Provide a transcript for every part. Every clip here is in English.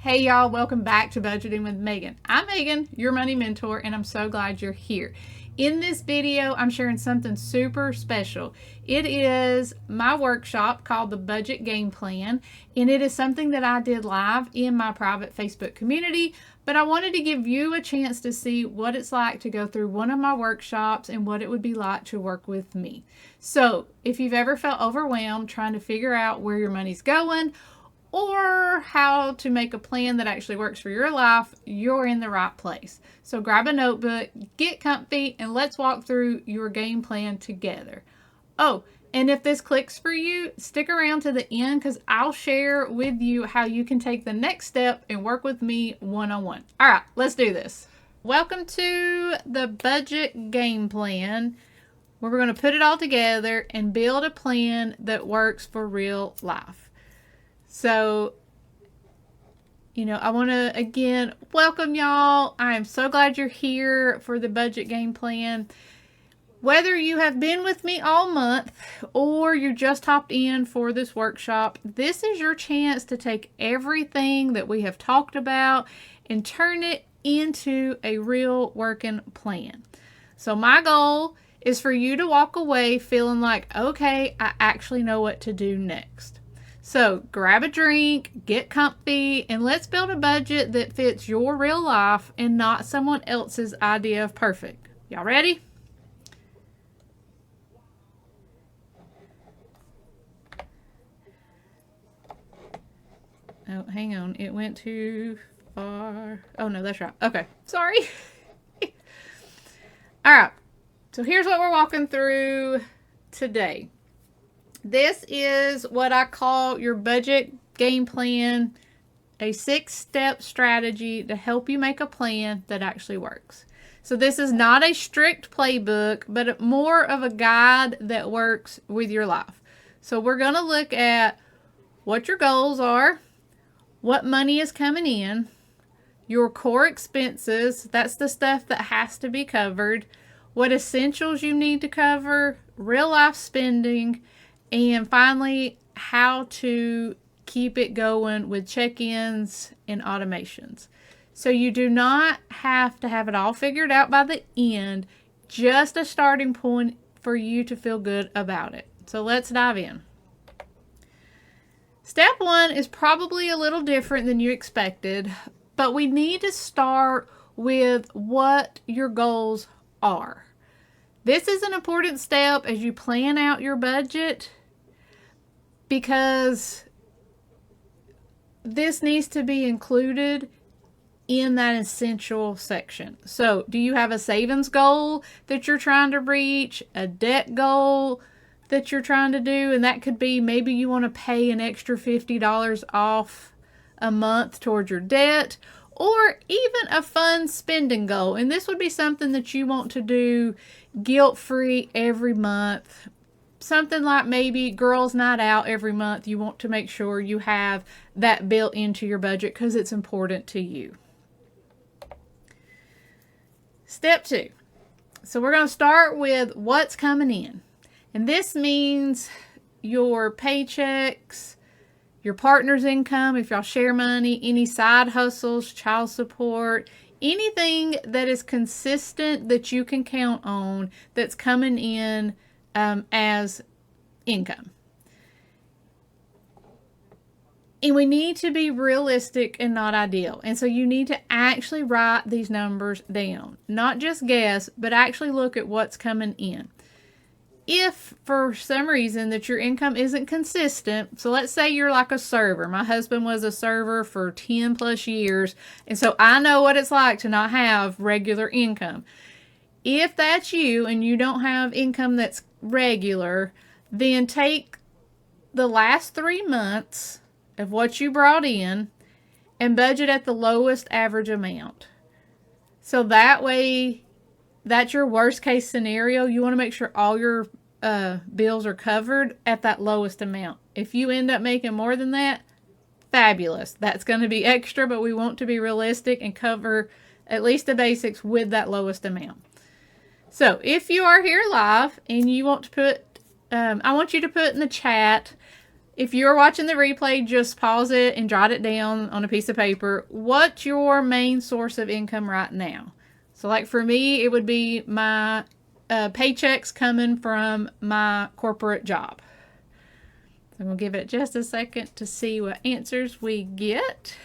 Hey y'all, welcome back to Budgeting with Megan. I'm Megan, your money mentor, and I'm so glad you're here. In this video, I'm sharing something super special. It is my workshop called the Budget Game Plan, and it is something that I did live in my private Facebook community, but I wanted to give you a chance to see what it's like to go through one of my workshops and what it would be like to work with me. So if you've ever felt overwhelmed trying to figure out where your money's going, or how to make a plan that actually works for your life, you're in the right place. So grab a notebook, get comfy, and let's walk through your game plan together. Oh, and if this clicks for you, stick around to the end because I'll share with you how you can take the next step and work with me one-on-one. All right, let's do this. Welcome to the Budget Game Plan, where we're going to put it all together and build a plan that works for real life. So, I want to, again, welcome y'all. I am so glad you're here for the Budget Game Plan. Whether you have been with me all month or you just hopped in for this workshop, this is your chance to take everything that we have talked about and turn it into a real working plan. So my goal is for you to walk away feeling like, okay, I actually know what to do next. So grab a drink, get comfy, and let's build a budget that fits your real life and not someone else's idea of perfect. Y'all ready? Oh, hang on. It went too far. Oh, no, that's right. Okay. Sorry. All right. So here's what we're walking through today. This is what I call your budget game plan, a 6-step strategy to help you make a plan that actually works. So this is not a strict playbook, but more of a guide that works with your life. So we're going to look at what your goals are, what money is coming in, your core expenses, that's the stuff that has to be covered, what essentials you need to cover, real life spending, and finally, how to keep it going with check-ins and automations. So you do not have to have it all figured out by the end, just a starting point for you to feel good about it. So let's dive in. Step 1 is probably a little different than you expected, but we need to start with what your goals are. This is an important step as you plan out your budget because this needs to be included in that essential section. So, do you have a savings goal that you're trying to reach, a debt goal that you're trying to do? And that could be maybe you want to pay an extra $50 off a month towards your debt, or even a fun spending goal. And this would be something that you want to do guilt-free every month. Something like maybe girls' night out every month. You want to make sure you have that built into your budget because it's important to you. Step 2. So we're going to start with what's coming in. And this means your paychecks, your partner's income, if y'all share money, any side hustles, child support, anything that is consistent that you can count on that's coming in as income. And we need to be realistic and not ideal. And so you need to actually write these numbers down. Not just guess, but actually look at what's coming in. If for some reason that your income isn't consistent, so let's say you're like a server. My husband was a server for 10 plus years, and so I know what it's like to not have regular income. If that's you and you don't have income that's regular, then take the last 3 months of what you brought in and budget at the lowest average amount. So that way, that's your worst case scenario. You want to make sure all your bills are covered at that lowest amount. If you end up making more than that, fabulous. That's going to be extra, but we want to be realistic and cover at least the basics with that lowest amount. So if you are here live and you want to put, I want you to put in the chat If you're watching the replay, just pause it and jot it down on a piece of paper. What's your main source of income right now? So like for me, it would be my paychecks coming from my corporate job. So I'm going to give it just a second to see what answers we get.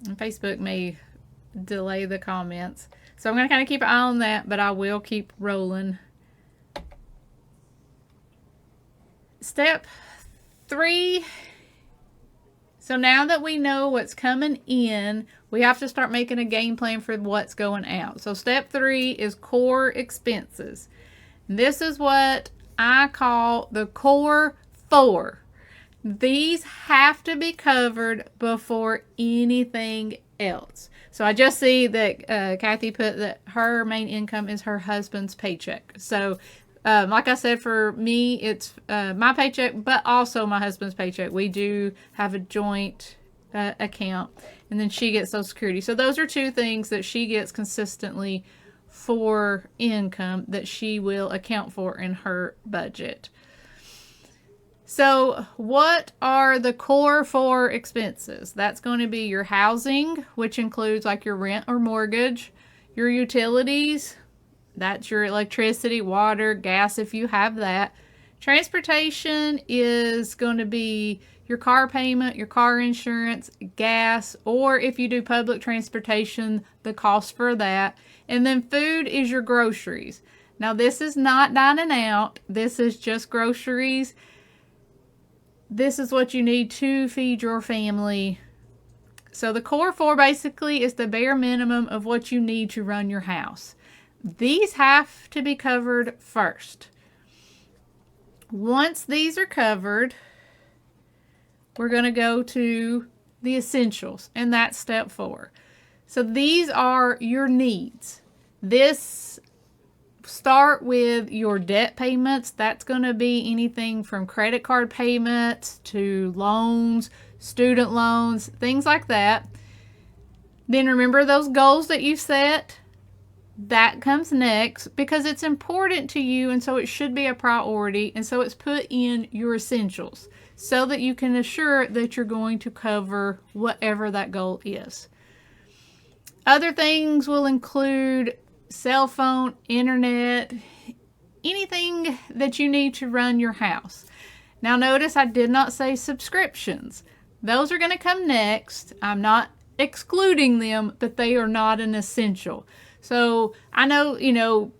And Facebook may delay the comments. So I'm going to kind of keep an eye on that, but I will keep rolling. Step 3. So now that we know what's coming in, we have to start making a game plan for what's going out. So step 3 is core expenses. This is what I call the core 4. These have to be covered before anything else. So I just see that Kathy put that her main income is her husband's paycheck. So like I said, for me, it's my paycheck, but also my husband's paycheck. We do have a joint account, and then she gets Social Security. So those are 2 things that she gets consistently for income that she will account for in her budget. So what are the core 4 expenses? That's going to be your housing, which includes like your rent or mortgage, your utilities, that's your electricity, water, gas if you have that. Transportation is going to be your car payment, your car insurance, gas, or if you do public transportation, the cost for that. And then food is your groceries. Now this is not dining out. This is just groceries. This is what you need to feed your family. So the core 4 basically is the bare minimum of what you need to run your house. These have to be covered first. Once these are covered, we're going to go to the essentials, and that's step 4. So these are your needs. This start with your debt payments. That's going to be anything from credit card payments to loans, student loans, things like that. Then remember those goals that you set. That comes next because it's important to you, and so it should be a priority, and so it's put in your essentials so that you can assure that you're going to cover whatever that goal is. Other things will include cell phone, internet, anything that you need to run your house. Now notice I did not say subscriptions. Those are going to come next. I'm not excluding them, but they are not an essential. So I know,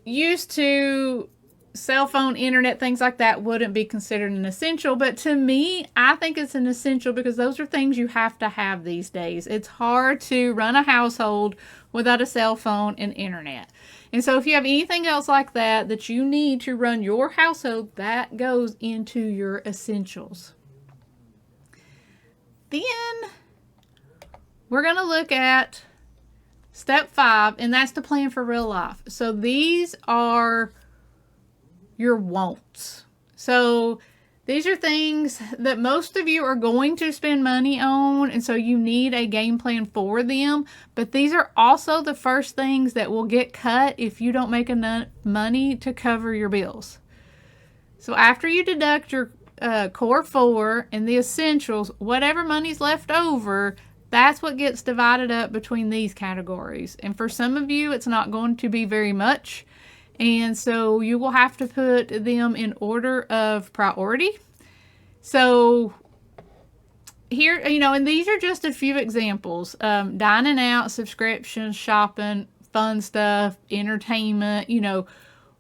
used to cell phone, internet, things like that wouldn't be considered an essential. But to me, I think it's an essential because those are things you have to have these days. It's hard to run a household without a cell phone and internet. And so if you have anything else like that that you need to run your household, that goes into your essentials. Then we're going to look at step 5, and that's the plan for real life. So these are your wants. So these are things that most of you are going to spend money on, and so you need a game plan for them. But these are also the first things that will get cut if you don't make enough money to cover your bills. So after you deduct your core 4 and the essentials, whatever money's left over, that's what gets divided up between these categories. And for some of you, it's not going to be very much. And so you will have to put them in order of priority. So here, and these are just a few examples. Dining out, subscriptions, shopping, fun stuff, entertainment,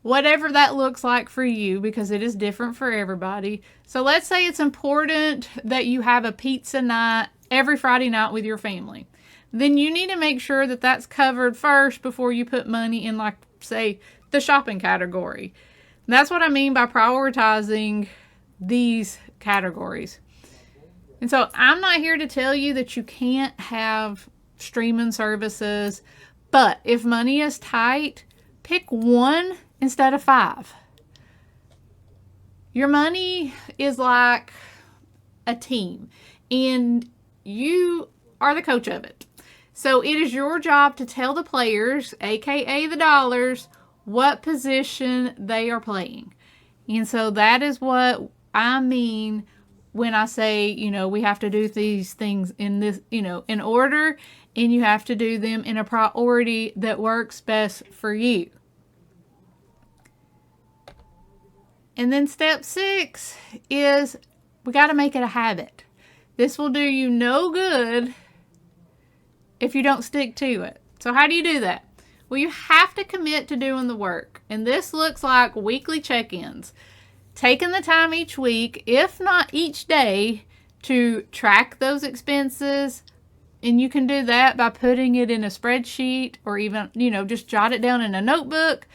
whatever that looks like for you, because it is different for everybody. So let's say it's important that you have a pizza night every Friday night with your family. Then you need to make sure that that's covered first before you put money in, like, say, the shopping category. And that's what I mean by prioritizing these categories. And so I'm not here to tell you that you can't have streaming services, but if money is tight, pick 1 instead of 5. Your money is like a team, and you are the coach of it. So it is your job to tell the players, aka the dollars, what position they are playing. And so that is what I mean when I say, you know, we have to do these things in this, you know, in order, and you have to do them in a priority that works best for you. And then step 6 is we got to make it a habit. This will do you no good if you don't stick to it. So how do you do that? Well, you have to commit to doing the work. And this looks like weekly check-ins. Taking the time each week, if not each day, to track those expenses. And you can do that by putting it in a spreadsheet or even, you know, just jot it down in a notebook.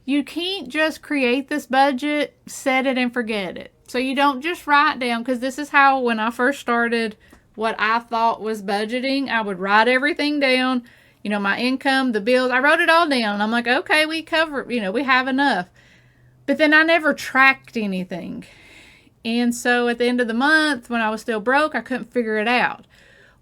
You can't just create this budget, set it and forget it. So you don't just write down, because this is how when I first started what I thought was budgeting, I would write everything down, you know, my income, the bills, I wrote it all down. I'm like, okay, we cover, you know, we have enough. But then I never tracked anything. And so at the end of the month, when I was still broke, I couldn't figure it out.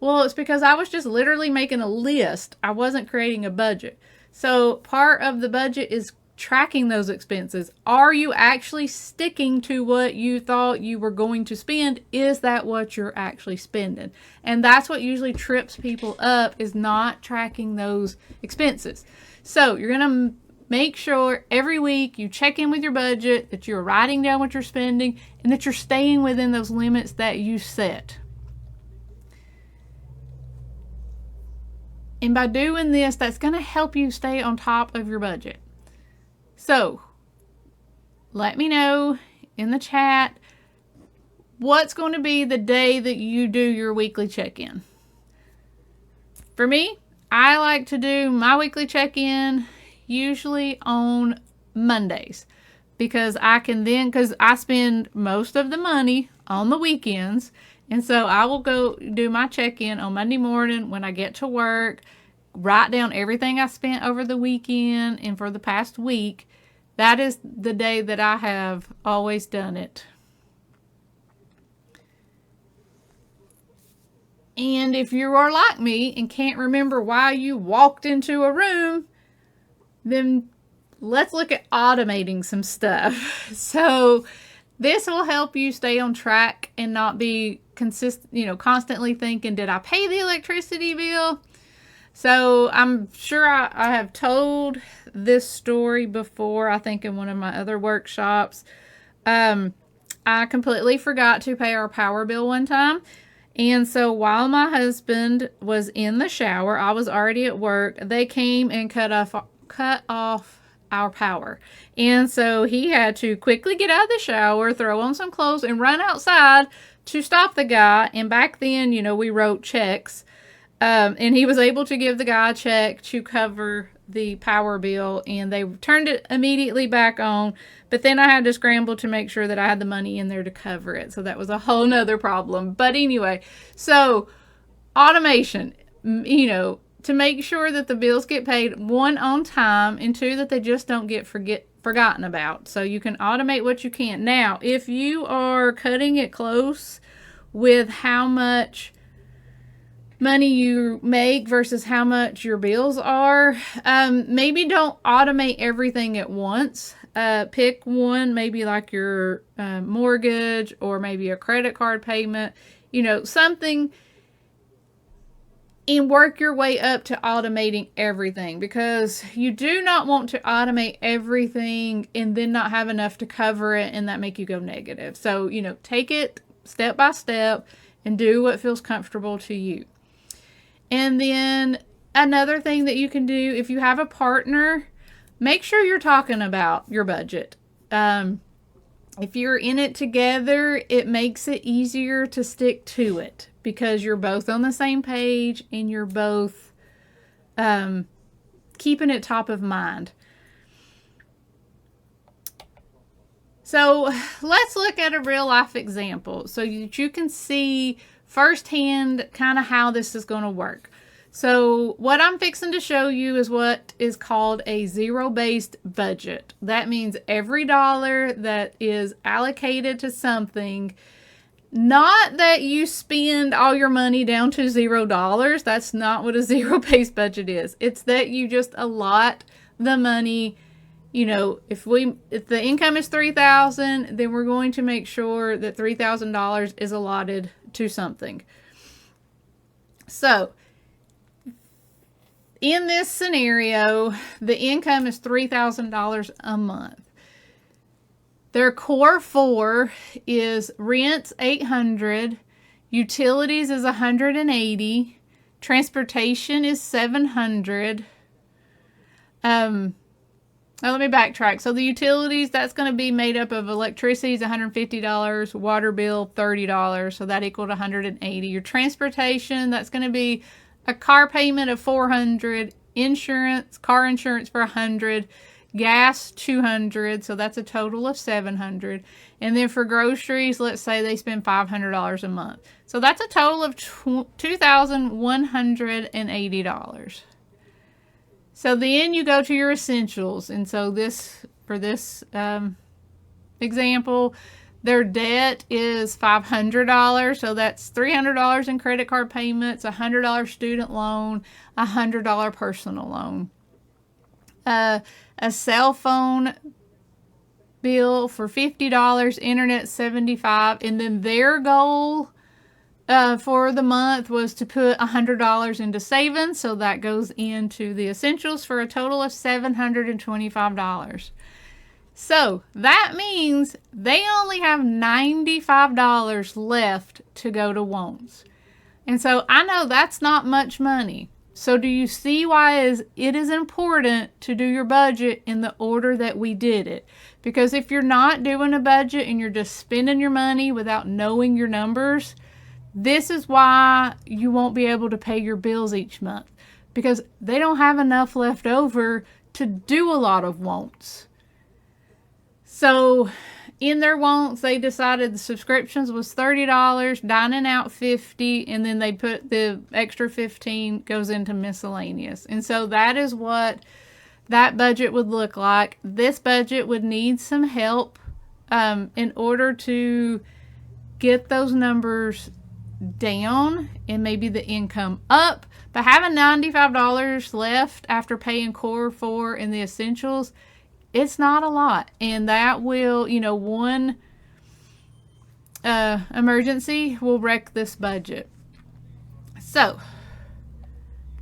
Well, it's because I was just literally making a list. I wasn't creating a budget. So part of the budget is tracking those expenses. Are you actually sticking to what you thought you were going to spend? Is that what you're actually spending? And that's what usually trips people up, is not tracking those expenses. So you're going to make sure every week you check in with your budget, that you're writing down what you're spending, and that you're staying within those limits that you set. And by doing this, that's going to help you stay on top of your budget. So, let me know in the chat what's going to be the day that you do your weekly check-in. For me, I like to do my weekly check-in usually on Mondays, because I can then, because I spend most of the money on the weekends, and so I will go do my check-in on Monday morning when I get to work, write down everything I spent over the weekend and for the past week. That is the day that I have always done it. And if you are like me and can't remember why you walked into a room, then let's look at automating some stuff. So this will help you stay on track and not be constantly thinking, did I pay the electricity bill? So I'm sure I have told this story before, I think in one of my other workshops. I completely forgot to pay our power bill one time. And so while my husband was in the shower, I was already at work, they came and cut off our power. And so he had to quickly get out of the shower, throw on some clothes, and run outside to stop the guy. And back then, we wrote checks. And he was able to give the guy a check to cover the power bill, and they turned it immediately back on. But then I had to scramble to make sure that I had the money in there to cover it. So that was a whole nother problem. But anyway, so automation, to make sure that the bills get paid, 1, on time, and 2, that they just don't get forgotten about. So you can automate what you can. Now, if you are cutting it close with how much money you make versus how much your bills are, maybe don't automate everything at once. Pick one, maybe like your mortgage or maybe a credit card payment, something, and work your way up to automating everything, because you do not want to automate everything and then not have enough to cover it and that make you go negative. So, take it step by step and do what feels comfortable to you. And then another thing that you can do, if you have a partner, make sure you're talking about your budget. If you're in it together, it makes it easier to stick to it because you're both on the same page and you're both keeping it top of mind. So let's look at a real life example so that you can see firsthand kind of how this is going to work. So what I'm fixing to show you is what is called a zero-based budget. That means every dollar that is allocated to something, Not that you spend all your money down to $0. That's not what a zero-based budget is. It's that you just allot the money. You know, if the income is $3,000, then we're going to make sure that $3,000 is allotted to something. So, in this scenario, the income is $3,000 a month. Their core four is rent's $800, utilities is $180, transportation is $700. Now let me backtrack. So the utilities, that's going to be made up of electricity is $150, water bill $30, so that equaled $180. Your transportation, that's going to be a car payment of $400, insurance, car insurance for $100, gas $200, so that's a total of $700. And then for groceries, let's say they spend $500 a month, so that's a total of $2,180. So then you go to your essentials, and so for this example, their debt is $500, so that's $300 in credit card payments, $100 student loan, $100 personal loan. A cell phone bill for $50, internet $75, and then their goal for the month was to put $100 into savings, so that goes into the essentials for a total of $725. So that means they only have $95 left to go to wants. And so I know that's not much money. So do you see why it is important to do your budget in the order that we did it? Because if you're not doing a budget and you're just spending your money without knowing your numbers, this is why you won't be able to pay your bills each month, because they don't have enough left over to do a lot of wants. So in their wants, they decided the subscriptions was $30, dining out $50, and then they put the extra $15 goes into miscellaneous. And so that is what that budget would look like. This budget would need some help in order to get those numbers down and maybe the income up. But having $95 left after paying core 4 and the essentials, it's not a lot. And that will, one emergency will wreck this budget. So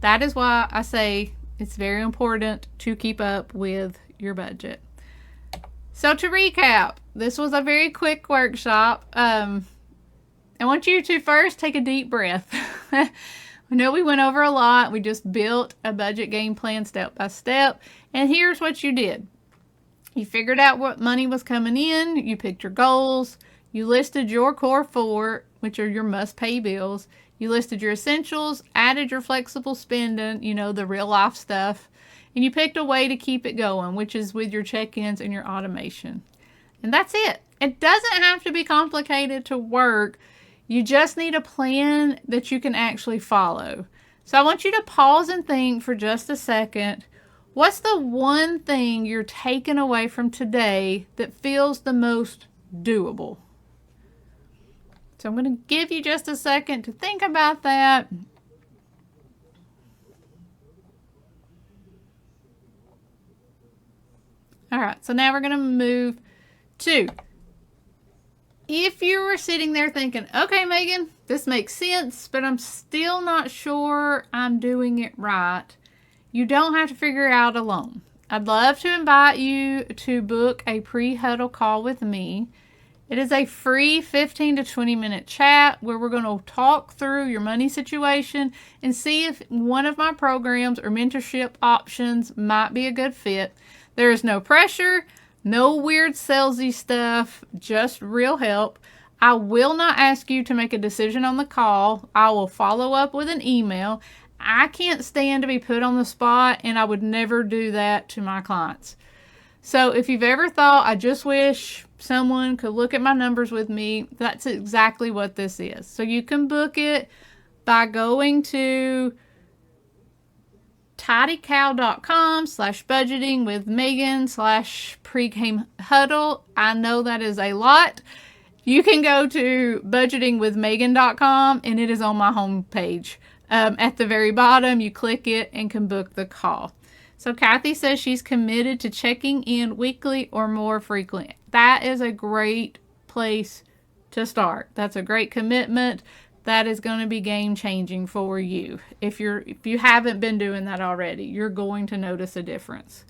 that is why I say it's very important to keep up with your budget. So to recap, this was a very quick workshop. I want you to first take a deep breath. I know we went over a lot. We just built a budget game plan step by step. And here's what you did. You figured out what money was coming in. You picked your goals. You listed your core 4, which are your must-pay bills. You listed your essentials, added your flexible spending, the real life stuff. And you picked a way to keep it going, which is with your check-ins and your automation. And that's it. It doesn't have to be complicated to work. You just need a plan that you can actually follow. So I want you to pause and think for just a second. What's the one thing you're taking away from today that feels the most doable? So I'm going to give you just a second to think about that. All right, so now we're going to move to, if you were sitting there thinking, okay, Megan, this makes sense, but I'm still not sure I'm doing it right, you don't have to figure it out alone. I'd love to invite you to book a pre-huddle call with me. It is a free 15 to 20 minute chat where we're going to talk through your money situation and see if one of my programs or mentorship options might be a good fit. There is no pressure, no weird salesy stuff, just real help. I will not ask you to make a decision on the call. I will follow up with an email. I can't stand to be put on the spot, and I would never do that to my clients. So if you've ever thought, I just wish someone could look at my numbers with me, that's exactly what this is. So you can book it by going to tidycow.com/budgeting with Megan /Pre-Game Huddle. I know that is a lot. you can go to budgetingwithmegan.com and it is on my homepage. At the very bottom, you click it and can book the call. So Kathy says she's committed to checking in weekly or more frequent. That is a great place to start. That's a great commitment. That is going to be game changing for you. If you haven't been doing that already, you're going to notice a difference.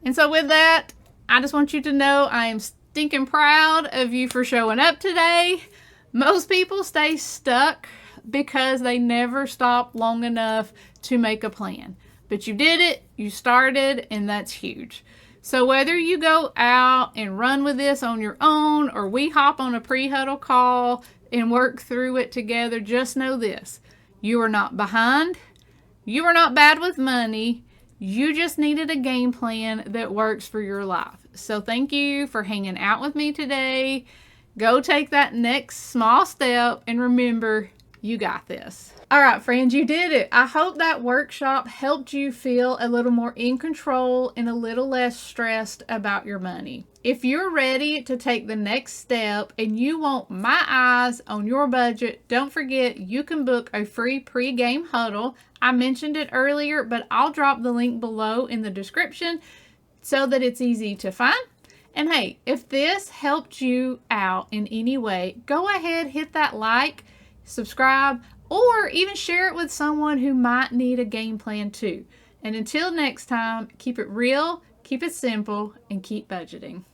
And so with that, I just want you to know I am stinking proud of you for showing up today. Most people stay stuck because they never stop long enough to make a plan. But you did it, you started, and that's huge. So whether you go out and run with this on your own or we hop on a pre-huddle call and work through it together, just know this. You are not behind. You are not bad with money. You just needed a game plan that works for your life. So thank you for hanging out with me today. Go take that next small step and remember, you got this. All right, friends, you did it. I hope that workshop helped you feel a little more in control and a little less stressed about your money. If you're ready to take the next step and you want my eyes on your budget, don't forget you can book a free pre-game huddle. I mentioned it earlier, but I'll drop the link below in the description so that it's easy to find. And hey, if this helped you out in any way, go ahead, hit that like, subscribe, or even share it with someone who might need a game plan too. And until next time, keep it real, keep it simple, and keep budgeting.